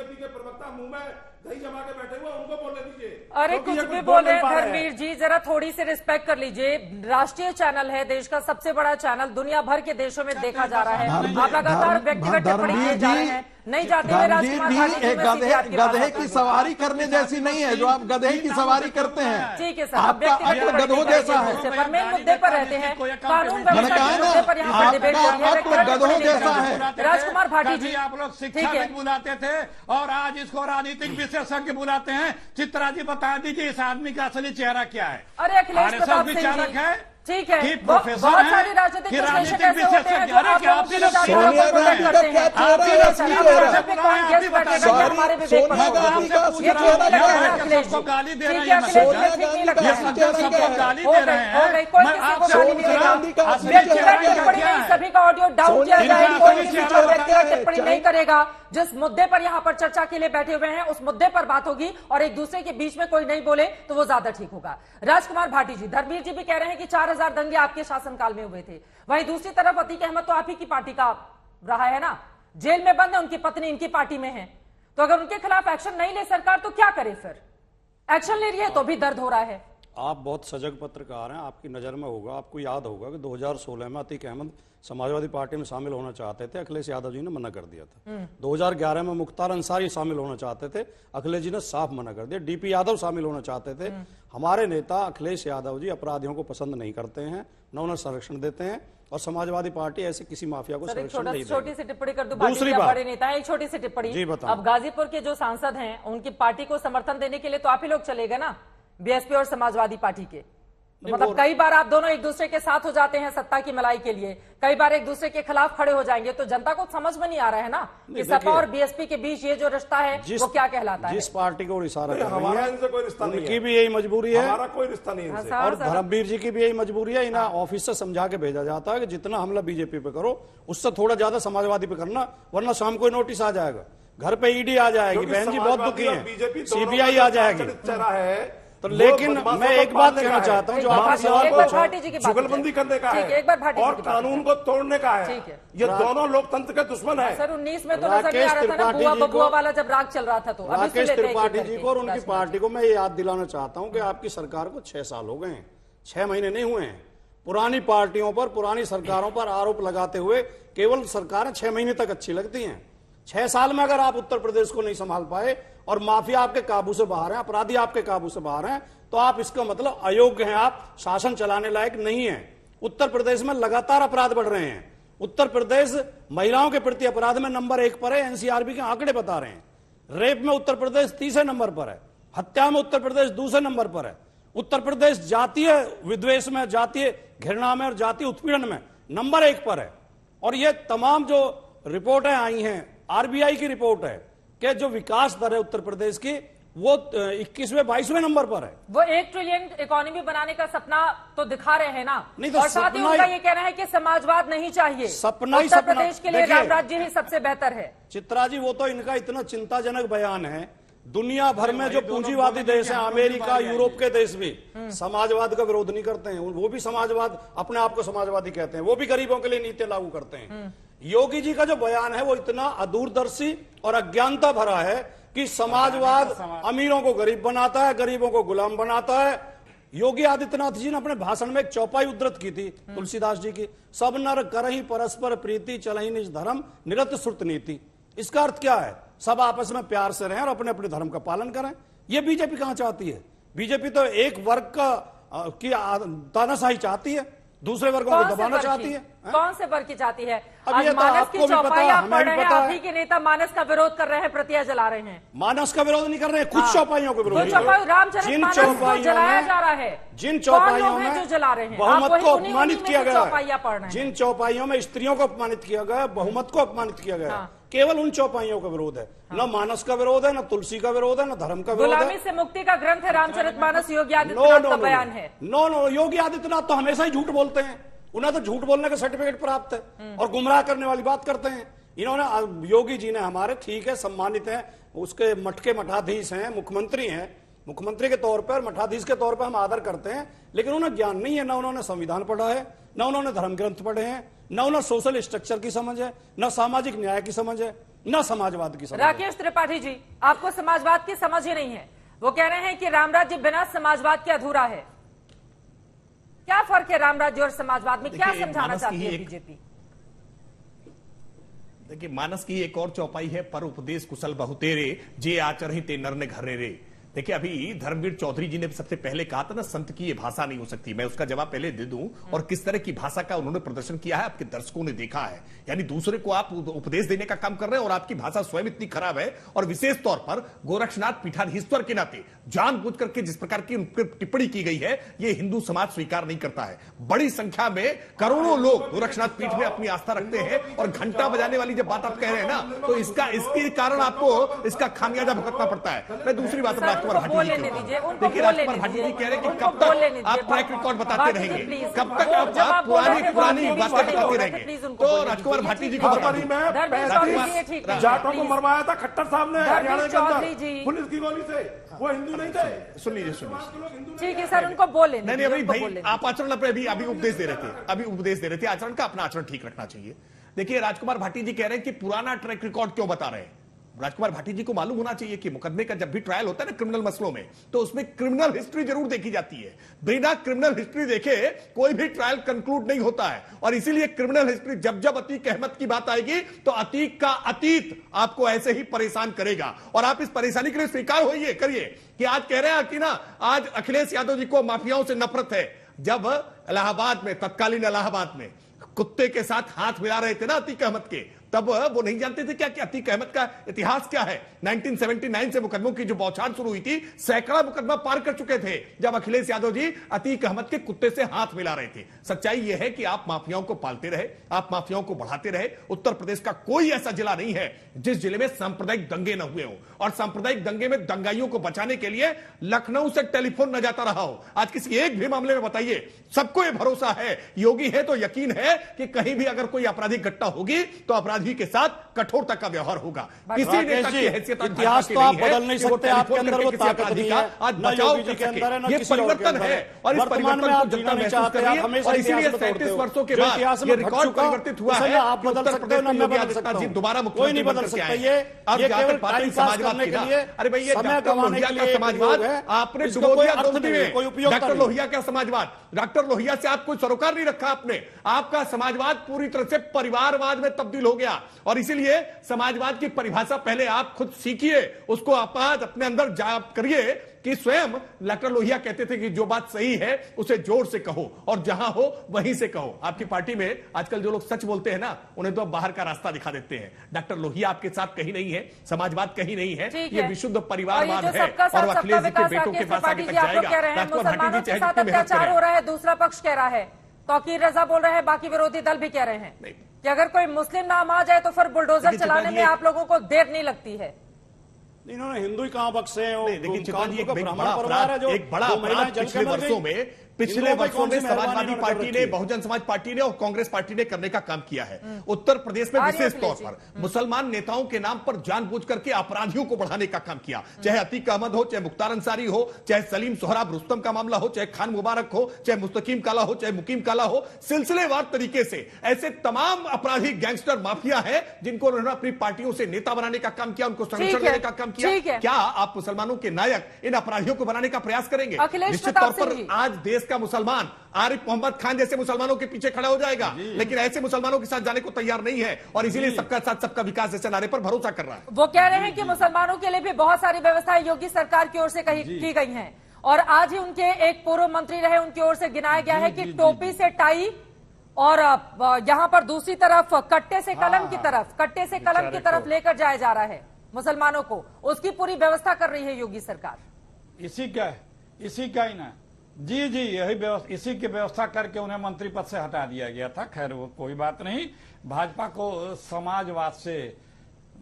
अरे कुछ भी बोले धर्मवीर जी, जरा थोड़ी सी रिस्पेक्ट कर लीजिए। राष्ट्रीय चैनल है, देश का सबसे बड़ा चैनल, दुनिया भर के देशों में देखा जा रहा है। आप लगातार व्यक्तिगत टिप्पणी किए जा रहे हैं। नहीं जाते हुए राजकुमार भाटी गधे की सवारी करने जैसी नहीं है जो आप गधे की सवारी करते हैं। ठीक है सर, आपका गधों जैसा है, पर मेन मुद्दे पर रहते हैं, कानून व्यवस्था के मुद्दे पर यहाँ पर डिबेट हो रही है। गधों जैसा है राजकुमार भाटी जी, आप लोग शिक्षाविद बुलाते थे और आज इसको राजनीतिक विशेषज्ञ बुलाते हैं। चित्रा जी बता दीजिए इस आदमी का असली चेहरा क्या है? अरे अखिलेश प्रताप सिंह विचारक है, ठीक है, प्रोफेसर बहुत सारे राजनीतिक विश्लेषक ऐसे होते हैं जो आप लोगों के लिए करते हैं। हमारे विवेक पर गाली दे रहे हैं, सभी का ऑडियो डाउन किया जाए। कोई टिप्पणी नहीं करेगा। जिस मुद्दे पर यहाँ पर चर्चा के लिए बैठे हुए हैं उस मुद्दे पर बात होगी और एक दूसरे के बीच में कोई नहीं बोले तो वो ज्यादा ठीक होगा। राजकुमार भाटी जी, धर्मवीर जी भी कह रहे हैं कि 4000 दंगे आपके शासनकाल में हुए थे। वहीं दूसरी तरफ अतीक अहमद तो आप ही की पार्टी का रहा है ना, जेल में बंद है, उनकी पत्नी इनकी पार्टी में है। तो अगर उनके खिलाफ एक्शन नहीं ले सरकार तो क्या करे? फिर एक्शन ले रही है तो भी दर्द हो रहा है। आप बहुत सजग पत्रकार हैं, आपकी नजर में होगा, आपको याद होगा कि 2016 में अतीक अहमद समाजवादी पार्टी में शामिल होना चाहते थे, अखिलेश यादव जी ने मना कर दिया था। 2011 में मुख्तार अंसारी शामिल होना चाहते थे, अखिलेश जी ने साफ मना कर दिया। डीपी यादव शामिल होना चाहते थे। हमारे नेता अखिलेश यादव जी अपराधियों को पसंद नहीं करते हैं, न उन्हें संरक्षण देते हैं, और समाजवादी पार्टी ऐसे किसी माफिया को संरक्षण नहीं देती। छोटी सी टिप्पणी कर दूं, दूसरी बात, बड़े नेता, एक छोटी सी टिप्पणी जी बताओ। अब गाजीपुर के जो सांसद हैं उनकी पार्टी को समर्थन देने के लिए तो आप ही लोग चले गए ना, बीएसपी और समाजवादी पार्टी के। मतलब कई बार आप दोनों एक दूसरे के साथ हो जाते हैं सत्ता की मलाई के लिए, कई बार एक दूसरे के खिलाफ खड़े हो जाएंगे, तो जनता को समझ में नहीं आ रहा है ना कि सपा और बीएसपी के बीच ये जो रिश्ता है वो क्या कहलाता है। जिस पार्टी को इशारा कर रही हमारा है इनसे कोई रिश्ता नहीं है, उनकी भी यही मजबूरी है, हमारा कोई रिश्ता नहीं है इनसे। और धर्मवीर जी की भी यही मजबूरी है। इन्हें ऑफिस से समझा के भेजा जाता है कि जितना हमला बीजेपी पे करो उससे थोड़ा ज्यादा समाजवादी पे करना, वरना शाम को नोटिस आ जाएगा, घर पे ईडी आ जाएगी, बहन जी बहुत दुखी है, सीबीआई आ जाएगी। तो लेकिन मैं एक बात कहना चाहता हूँ, जो आपने सवाल पूछा, जुगलबंदी करने का है और कानून को तोड़ने का है, ये दोनों लोकतंत्र के दुश्मन है। सर 19 में तो नजर नहीं आ रहा था ना, बुआ वाला जब राग चल रहा था, तो राकेश त्रिपाठी जी को और उनकी पार्टी को मैं ये याद दिलाना चाहता हूँ कि आपकी सरकार को 6 साल हो गए हैं, 6 महीने नहीं हुए हैं। पुरानी पार्टियों पर, पुरानी सरकारों पर आरोप लगाते हुए केवल सरकारें 6 महीने तक अच्छी लगती हैं। 6 साल में अगर आप उत्तर प्रदेश को नहीं संभाल पाए और माफिया आपके काबू से बाहर है, अपराधी आपके काबू से बाहर हैं, तो आप इसका मतलब अयोग्य हैं, आप शासन चलाने लायक नहीं हैं। उत्तर प्रदेश में लगातार अपराध बढ़ रहे हैं। उत्तर प्रदेश महिलाओं के प्रति अपराध में नंबर 1 पर है, एनसीआरबी के आंकड़े बता रहे हैं। रेप में उत्तर प्रदेश 30 नंबर पर है, हत्या में उत्तर प्रदेश 2 नंबर पर है। उत्तर प्रदेश जातीय विद्वेष में, जातीय घृणा में और जातीय उत्पीड़न में नंबर 1 पर है। और ये तमाम जो रिपोर्टें आई हैं, आरबीआई की रिपोर्ट है कि जो विकास दर है उत्तर प्रदेश की वो 21वें 22वें नंबर पर है। वो 1 ट्रिलियन इकोनॉमी बनाने का सपना तो दिखा रहे हैं ना, नहीं तो और साथ ही उनका ये कहना है कि समाजवाद नहीं चाहिए, सपना ही उत्तर प्रदेश के लिए राम राज्य ही सबसे बेहतर है। चित्रा जी, वो तो इनका इतना चिंताजनक बयान है। दुनिया भर में जो पूंजीवादी देश है, अमेरिका, यूरोप के देश भी समाजवाद का विरोध नहीं करते हैं, वो भी समाजवाद, अपने आप को समाजवादी कहते हैं, वो भी गरीबों के लिए नीतियां लागू करते हैं। योगी जी का जो बयान है वो इतना अदूरदर्शी और अज्ञानता भरा है कि समाजवाद अमीरों को गरीब बनाता है, गरीबों को गुलाम बनाता है। योगी आदित्यनाथ जी ने अपने भाषण में एक चौपाई उद्धृत की थी तुलसीदास जी की, सब नर करहि परस्पर प्रीति चलहि निज धर्म निरत श्रुत नीति। इसका अर्थ क्या है? सब आपस में प्यार से रहें और अपने अपने धर्म का पालन करें। ये बीजेपी कहां चाहती है? बीजेपी तो एक वर्ग की तानाशाही चाहती है, दूसरे वर्गों को दबाना चाहती है। कौन से वर्ग की चाहती है? अब आज ये तो मानस आपको की भी पता चौपाई है, आप हमें पढ़ भी रहे हैं, पता आप है। ही के नेता मानस का विरोध कर रहे हैं, प्रतिया जला रहे हैं। मानस का विरोध नहीं कर रहे हैं, खुद चौपाइयों का विरोध। रामचरितमानस को जलाया जा रहा है, जिन चौपाइयों में जो जला रहे हैं, बहुमत को अपमानित किया गया है, जिन चौपाइयों में स्त्रियों को अपमानित किया गया, बहुमत को अपमानित किया गया, केवल उन चौपाइयों का विरोध है। न मानस का विरोध है, न तुलसी का विरोध है, न धर्म का विरोध है। गुलामी से मुक्ति का ग्रंथ है रामचरितमानस, योगी आदित्यनाथ का बयान है। नो, योगी आदित्यनाथ तो हमेशा ही झूठ बोलते हैं, उन्हें तो झूठ बोलने का सर्टिफिकेट प्राप्त है और गुमराह करने वाली बात करते हैं। इन्होंने, योगी जी ने हमारे, ठीक है, सम्मानित हैं, उसके मठ के मठाधीश हैं, मुख्यमंत्री हैं, मुख्यमंत्री के तौर पर, मठाधीश के तौर पर हम आदर करते हैं, लेकिन उन्हें ज्ञान नहीं है। न उन्होंने संविधान पढ़ा है, न उन्होंने धर्म ग्रंथ पढ़े हैं, न उन्हें सोशल स्ट्रक्चर की समझ है, न सामाजिक न्याय की समझ है, न समाजवाद की समझ। राकेश त्रिपाठी जी, आपको समाजवाद की समझ ही नहीं है। वो कह रहे हैं कि राम राज्य बिना समाजवाद के अधूरा है। क्या फर्क है राम राज्य और समाजवाद में? क्या समझाना चाहती है बीजेपी? देखिए, मानस की एक और चौपाई है, पर उपदेश कुशल बहुतेरे, जे आचरहि ते नर ने घरे रे। देखिए, अभी धर्मवीर चौधरी जी ने सबसे पहले कहा था ना, संत की ये भाषा नहीं हो सकती। मैं उसका जवाब पहले दे दूं, और किस तरह की भाषा का उन्होंने प्रदर्शन किया है आपके दर्शकों ने देखा है। यानी दूसरे को आप उपदेश देने का काम कर रहे हैं और आपकी भाषा स्वयं इतनी खराब है। और विशेष तौर पर गोरक्षनाथ पीठाधीश्वर के नाते जानबूझ करके जिस प्रकार की टिप्पणी की गई है, ये हिंदू समाज स्वीकार नहीं करता है। बड़ी संख्या में करोड़ों लोग गोरक्षनाथ पीठ में अपनी आस्था रखते हैं, और घंटा बजाने वाली जब बात आप कह रहे हैं ना, तो इसके कारण आपको इसका खामियाजा भुगतना पड़ता है। मैं दूसरी बात देखिए, राजकुमार भाटी जी कह रहे हैं कि कब तक आप ट्रैक रिकॉर्ड बताते रहेंगे, कब तक आप पुरानी बातें बताते रहेंगे। तो राजकुमार भाटी जी को जाटों को मरवाया था खट्टर साहब ने हरियाणा के अंदर पुलिस की गोली से, वो हिंदू नहीं थे। सुन लीजिए, ठीक है सर, उनको बोले नहीं, अभी भाई आप आचरण पे अभी उपदेश दे रहे थे, आचरण का अपना आचरण ठीक रखना चाहिए। देखिए, राजकुमार भाटी जी कह रहे हैं कि पुराना ट्रैक रिकॉर्ड क्यों बता रहे हैं। राजकुमार भाटी जी को मालूम होना चाहिए कि मुकदमे का जब भी ट्रायल होता है ना क्रिमिनल मसलों में, तो उसमें क्रिमिनल हिस्ट्री जरूर देखी जाती है। बिना क्रिमिनल हिस्ट्री देखे कोई भी ट्रायल कंक्लूड नहीं होता है। और इसीलिए क्रिमिनल हिस्ट्री जब जब अतीक अहमद की बात आएगी तो अतीक का अतीत आपको ऐसे ही परेशान करेगा। और आप इस परेशानी के लिए स्वीकार होइए करिए कि आज कह रहे हैं कि ना आज अखिलेश यादव जी को माफियाओं से नफरत है। जब इलाहाबाद में, तत्कालीन इलाहाबाद में कुत्ते के साथ हाथ मिला रहे थे ना अतीक अहमद के, तब वो नहीं जानते थे क्या कि अतीक अहमद का इतिहास क्या है। 1979 से मुकदमों की जो बौछार शुरू हुई थी, सैकड़ा मुकदमा पार कर चुके थे जब अखिलेश यादव जी अतीक अहमद के कुत्ते से हाथ मिला रहे थे। सच्चाई यह है कि आप माफियाओं को पालते रहे, आप माफियाओं को बढ़ाते रहे। उत्तर प्रदेश का कोई ऐसा जिला नहीं है जिस जिले में सांप्रदायिक दंगे न हुए हो, और सांप्रदायिक दंगे में दंगाइयों को बचाने के लिए लखनऊ से टेलीफोन न जाता रहा हो। आज किसी एक भी मामले में बताइए, सबको यह भरोसा है, योगी है तो यकीन है कि कहीं भी अगर कोई आपराधिक घटना होगी तो अपराधी के साथ कठोरता का व्यवहार होगा। किसी नेता की हैसियत इतिहास तो आप बदल नहीं सकते, आपके अंदर वो ताकत नहीं है, आज बचाव कर सके, ये परिवर्तन है। और इस परिवर्तन को जनता महसूस कर रही है, और इसीलिए 37 वर्षों के बाद ये रिकॉर्ड परिवर्तित हुआ है। आप बदल सकते हो ना, मैं बदल सकता हूं, दोबारा कोई नहीं बदल सकता। ये केवल टाइम पास करने के लिए, अरे भाई ये समय गंवाने के लिए समाजवाद आपने डुबो दिया गोमती में। डॉक्टर लोहिया का समाजवाद, डॉक्टर लोहिया से आप कोई सरोकार नहीं रखा आपने। आपका समाजवाद पूरी तरह से परिवारवाद में तब्दील हो गया। और इसीलिए समाजवाद की परिभाषा पहले आप खुद सीखिए, उसको आप अपने अंदर जाप करिए कि स्वयं डॉक्टर लोहिया कहते थे कि जो बात सही है उसे जोर से कहो और जहां हो वहीं से कहो। आपकी पार्टी में आजकल जो लोग सच बोलते हैं ना, उन्हें तो बाहर का रास्ता दिखा देते हैं। डॉक्टर लोहिया आपके साथ कहीं नहीं है, समाजवाद कहीं नहीं है, ये विशुद्ध परिवारवाद है। और अखिलेश जी के बेटों के पास आगे तक जाएगा। मुसलमानों के साथ अत्याचार हो रहा है, दूसरा पक्ष कह रहा है, तौकीर रजा बोल रहे हैं, बाकी विरोधी दल भी कह रहे हैं कि अगर कोई मुस्लिम नाम आ जाए तो फिर बुलडोजर चलाने में आप लोगों को देर नहीं लगती है। इन्होंने हिंदू ही कहां बख्शे हैं? देखिए चित्रा जी, एक बड़ा अपराध पिछले वर्षों में समाजवादी पार्टी ने, बहुजन समाज पार्टी ने और कांग्रेस पार्टी ने करने का काम किया है। उत्तर प्रदेश में विशेष तौर पर मुसलमान नेताओं के नाम पर जानबूझ करके अपराधियों को बढ़ाने का काम किया। चाहे अतीक अहमद हो, चाहे मुख्तार अंसारी हो, चाहे सलीम सोहराब रुस्तम का मामला हो, चाहे खान मुबारक हो, चाहे मुस्तकीम काला हो, चाहे मुकीम काला हो, सिलसिलेवार तरीके से ऐसे तमाम अपराधी गैंगस्टर माफिया है जिनको उन्होंने अपनी पार्टियों से नेता बनाने का काम किया, उनको संरक्षण देने का काम किया। क्या आप मुसलमानों के नायक इन अपराधियों को बनाने का प्रयास करेंगे? निश्चित तौर पर आज देश का मुसलमान आरिफ मोहम्मद खान जैसे मुसलमानों के पीछे खड़ा हो जाएगा, लेकिन ऐसे मुसलमानों के साथ जाने को तैयार नहीं है और इसीलिए सबका साथ सबका विकास जैसे नारे पर भरोसा कर रहा है। वो कह रहे हैं कि मुसलमानों के लिए भी बहुत सारी व्यवस्थाएं योगी सरकार की ओर से की गई हैं और आज ही उनके एक पूर्व मंत्री रहे, उनकी ओर से गिनाया गया है कि टोपी से टाई और यहां पर दूसरी तरफ कट्टे से कलम की तरफ, कट्टे से कलम की तरफ लेकर जाया जा रहा है मुसलमानों को, उसकी पूरी व्यवस्था कर रही है योगी सरकार। इसी का ही ना जी यही व्यवस्था, इसी की व्यवस्था करके उन्हें मंत्री पद से हटा दिया गया था। खैर वो कोई बात नहीं, भाजपा को समाजवाद से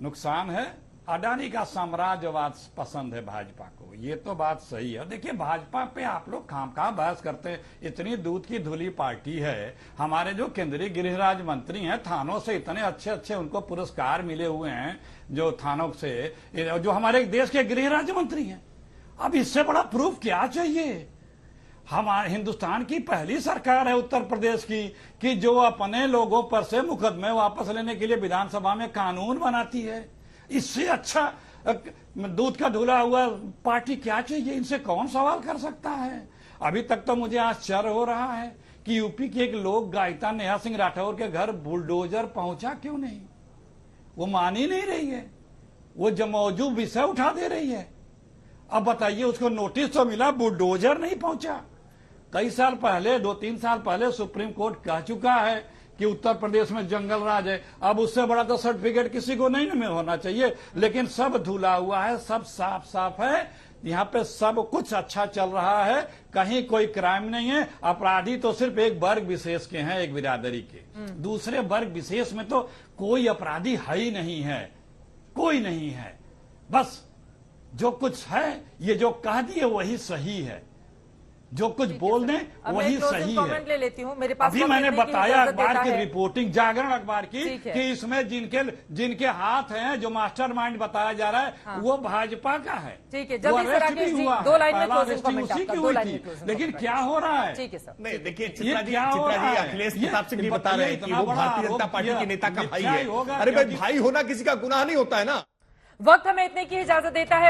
नुकसान है, अडानी का साम्राज्यवाद पसंद है भाजपा को, ये तो बात सही है। देखिए भाजपा पे आप लोग खामखा बहस करते हैं, इतनी दूध की धुली पार्टी है। हमारे जो केंद्रीय गृह राज्य मंत्री हैं, थानों से इतने अच्छे अच्छे उनको पुरस्कार मिले हुए हैं, जो थानों से, जो हमारे देश के गृह राज्य मंत्री हैं। अब इससे बड़ा प्रूफ क्या चाहिए? हमारे हिंदुस्तान की पहली सरकार है उत्तर प्रदेश की कि जो अपने लोगों पर से मुकदमे वापस लेने के लिए विधानसभा में कानून बनाती है। इससे अच्छा दूध का धुला हुआ पार्टी क्या चाहिए? इनसे कौन सवाल कर सकता है? अभी तक तो मुझे आश्चर्य हो रहा है कि यूपी की एक लोक गायिका नेहा सिंह राठौर के घर बुलडोजर पहुंचा क्यों नहीं? वो मान ही नहीं रही है, वो जमौजूद विषय उठा दे रही है। अब बताइए, उसको नोटिस तो मिला, बुलडोजर नहीं पहुंचा। कई साल पहले, 2-3 साल पहले सुप्रीम कोर्ट कह चुका है कि उत्तर प्रदेश में जंगल राज है। अब उससे बड़ा तो सर्टिफिकेट किसी को नहीं होना चाहिए, लेकिन सब धुला हुआ है, सब साफ साफ है, यहाँ पे सब कुछ अच्छा चल रहा है, कहीं कोई क्राइम नहीं है। अपराधी तो सिर्फ एक वर्ग विशेष के हैं, एक बिरादरी के, दूसरे वर्ग विशेष में तो कोई अपराधी है ही नहीं है, कोई नहीं है। बस जो कुछ है, ये जो कह दिए वही सही है, जो कुछ बोल दें वही सही है। ले लेती हूँ, मेरे पास अभी मैंने बताया अखबार की रिपोर्टिंग, जागरण अखबार की, कि इसमें जिनके हाथ हैं, जो मास्टरमाइंड बताया जा रहा है, हाँ। वो भाजपा का है। ठीक है, जब अरेस्ट भी हुआ, उसी की हुई थी, लेकिन क्या हो रहा है? ठीक है सर, नहीं देखिए अखिलेश प्रताप सिंह भी बता रहे हैं कि वो भारतीय जनता पार्टी के नेता का भाई है। अरे भाई, भाई होना किसी का गुनाह नहीं होता है ना। वक्त हमें इतने की इजाजत देता है।